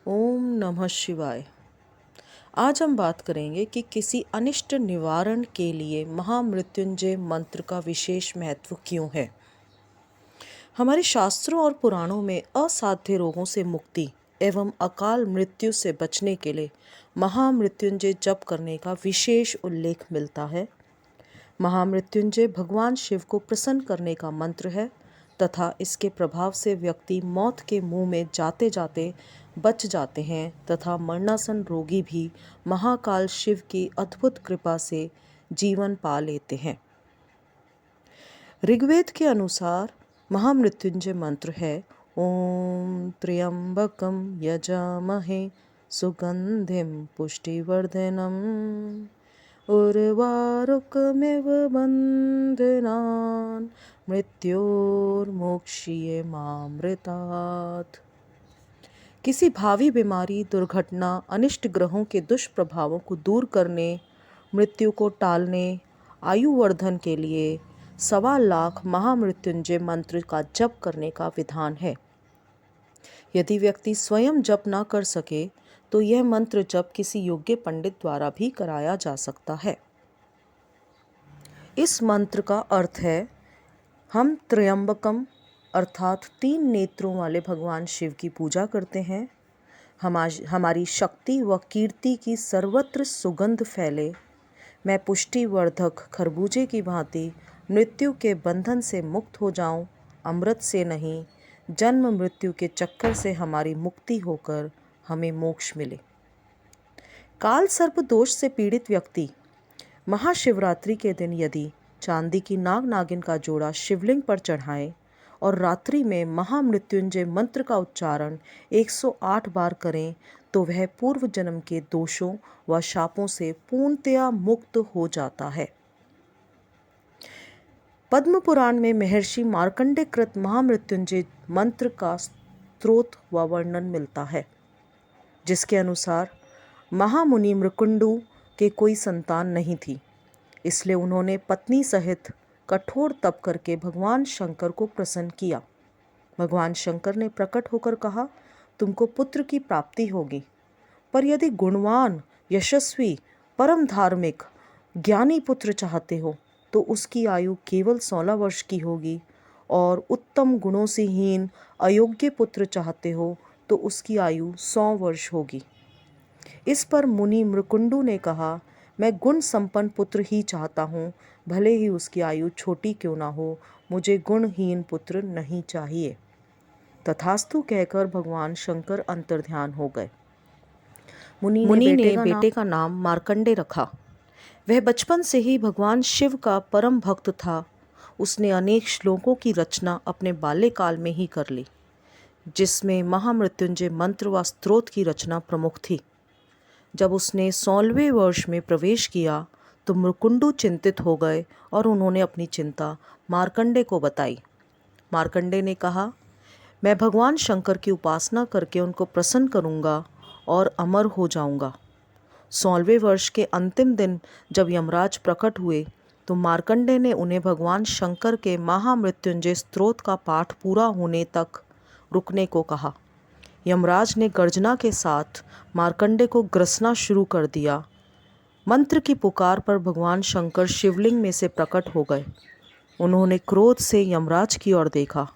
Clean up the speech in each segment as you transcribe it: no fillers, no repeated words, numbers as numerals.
ओम नमः शिवाय। आज हम बात करेंगे कि किसी अनिष्ट निवारण के लिए महामृत्युंजय मंत्र का विशेष महत्व क्यों है। हमारे शास्त्रों और पुराणों में असाध्य रोगों से मुक्ति एवं अकाल मृत्यु से बचने के लिए महामृत्युंजय जप करने का विशेष उल्लेख मिलता है। महामृत्युंजय भगवान शिव को प्रसन्न करने का मंत्र है तथा इसके प्रभाव से व्यक्ति मौत के मुंह में जाते जाते बच जाते हैं तथा मरणासन रोगी भी महाकाल शिव की अद्भुत कृपा से जीवन पा लेते हैं। ऋग्वेद के अनुसार महामृत्युंजय मंत्र है ओम त्र्यंबकम यजामहे सुगंधिम पुष्टिवर्धनम उर्वारुकमिव बन्धनान् मृत्योर्मोक्षयेमामृतात्। किसी भावी बीमारी, दुर्घटना, अनिष्ट ग्रहों के दुष्प्रभावों को दूर करने, मृत्यु को टालने, आयुवर्धन के लिए 1.25 लाख महामृत्युंजय मंत्र का जप करने का विधान है। यदि व्यक्ति स्वयं जप ना कर सके तो यह मंत्र जप किसी योग्य पंडित द्वारा भी कराया जा सकता है। इस मंत्र का अर्थ है हम त्र्यंबकम अर्थात 3 नेत्रों वाले भगवान शिव की पूजा करते हैं। हमारी शक्ति व कीर्ति की सर्वत्र सुगंध फैले। मैं पुष्टिवर्धक खरबूजे की भांति मृत्यु के बंधन से मुक्त हो जाऊं, अमृत से नहीं, जन्म मृत्यु के चक्कर से हमारी मुक्ति होकर हमें मोक्ष मिले। काल सर्प दोष से पीड़ित व्यक्ति महाशिवरात्रि के दिन यदि चांदी की नाग नागिन का जोड़ा शिवलिंग पर चढ़ाएं और रात्रि में महामृत्युंजय मंत्र का उच्चारण 108 बार करें तो वह पूर्व जन्म के दोषों व शापों से पूर्णतया मुक्त हो जाता है। पद्म पुराण में महर्षि मार्कंडेय कृत महामृत्युंजय मंत्र का स्त्रोत व वर्णन मिलता है, जिसके अनुसार महामुनि मृकुंडु के कोई संतान नहीं थी, इसलिए उन्होंने पत्नी सहित कठोर तप करके भगवान शंकर को प्रसन्न किया। भगवान शंकर ने प्रकट होकर कहा, तुमको पुत्र की प्राप्ति होगी, पर यदि गुणवान, यशस्वी, परम धार्मिक, ज्ञानी पुत्र चाहते हो तो उसकी आयु केवल 16 वर्ष की होगी, और उत्तम गुणों से हीन अयोग्य पुत्र चाहते हो तो उसकी आयु 100 वर्ष होगी। इस पर मुनि मृकुंडु ने कहा, मैं गुण संपन्न पुत्र ही चाहता हूँ, भले ही उसकी आयु छोटी क्यों ना हो, मुझे गुणहीन पुत्र नहीं चाहिए। तथास्तु कहकर भगवान शंकर अंतर्ध्यान हो गए। मुनि ने बेटे का नाम मार्कंडेय रखा। वह बचपन से ही भगवान शिव का परम भक्त था। उसने अनेक श्लोकों की रचना अपने बाल्यकाल में ही कर ली, जिसमें महामृत्युंजय मंत्र व स्तोत्र की रचना प्रमुख थी। जब उसने 16वें वर्ष में प्रवेश किया तो मृकुंडु चिंतित हो गए और उन्होंने अपनी चिंता मार्कंडेय को बताई। मार्कंडेय ने कहा, मैं भगवान शंकर की उपासना करके उनको प्रसन्न करूंगा और अमर हो जाऊंगा। 16वें वर्ष के अंतिम दिन जब यमराज प्रकट हुए तो मार्कंडेय ने उन्हें भगवान शंकर के महामृत्युंजय स्तोत्र का पाठ पूरा होने तक रुकने को कहा। यमराज ने गर्जना के साथ मार्कंडेय को ग्रसना शुरू कर दिया। मंत्र की पुकार पर भगवान शंकर शिवलिंग में से प्रकट हो गए। उन्होंने क्रोध से यमराज की ओर देखा।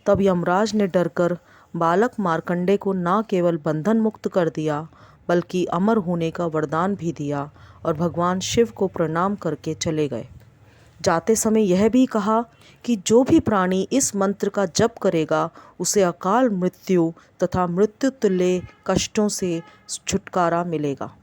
तब यमराज ने डरकर बालक मार्कंडेय को न केवल बंधन मुक्त कर दिया बल्कि अमर होने का वरदान भी दिया और भगवान शिव को प्रणाम करके चले गए। जाते समय यह भी कहा कि जो भी प्राणी इस मंत्र का जप करेगा उसे अकाल मृत्यु तथा मृत्यु तुल्य कष्टों से छुटकारा मिलेगा।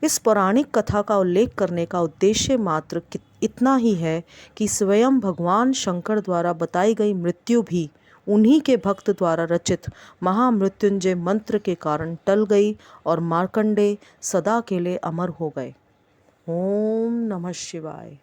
इस पौराणिक कथा का उल्लेख करने का उद्देश्य मात्र इतना ही है कि स्वयं भगवान शंकर द्वारा बताई गई मृत्यु भी उन्हीं के भक्त द्वारा रचित महामृत्युंजय मंत्र के कारण टल गई और मार्कंडेय सदा के लिए अमर हो गए। ओम नमः शिवाय।